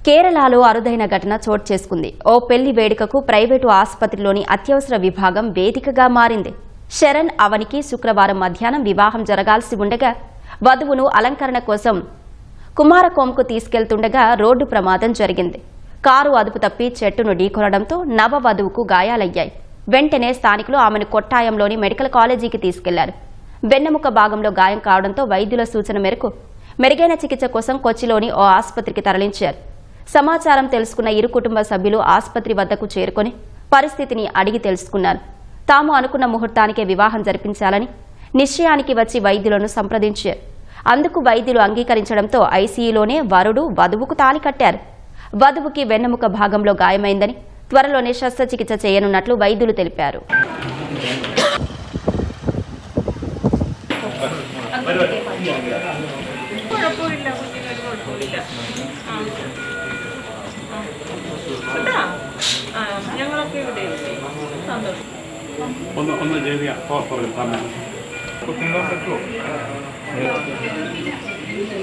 కేరళలో అరుదైన ఘటన చోటు చేసుకుంది. ఓ పెళ్లి వేడుకకు ప్రైవేటు ఆసుపత్రిలోని అత్యవసర విభాగం వేదికగా మారింది. శరణ్ అవనికి శుక్రవారం మధ్యాహ్నం వివాహం జరగాల్సి ఉండగా వధువును అలంకరణ కోసం కుమారకోంకు తీసుకెళ్తుండగా రోడ్డు ప్రమాదం జరిగింది. కారు అదుపు తప్పి చెట్టును ఢీకొనడంతో నవ వధువుకు గాయాలయ్యాయి. వెంటనే స్థానికులు ఆమెను కొట్టాయంలోని మెడికల్ కాలేజీకి తీసుకెళ్లారు. వెన్నెముక భాగంలో గాయం కావడంతో వైద్యుల సూచన మేరకు మెరుగైన చికిత్స కోసం కొచ్చిలోని ఓ ఆసుపత్రికి తరలించారు. సమాచారం తెలుసుకున్న ఇరు కుటుంబ సభ్యులు ఆసుపత్రి వద్దకు చేరుకుని పరిస్థితిని అడిగి తెలుసుకున్నారు. తాము అనుకున్న ముహూర్తానికే వివాహం జరిపించాలని నిశ్చయానికి వచ్చి వైద్యులను సంప్రదించారు. అందుకు వైద్యులు అంగీకరించడంతో ఐసీయూలోనే వరుడు వధువుకు తాళి కట్టారు. వధువుకి వెన్నెముక భాగంలో గాయమైందని త్వరలోనే శస్త్రచికిత్స చేయనున్నట్లు వైద్యులు తెలిపారు.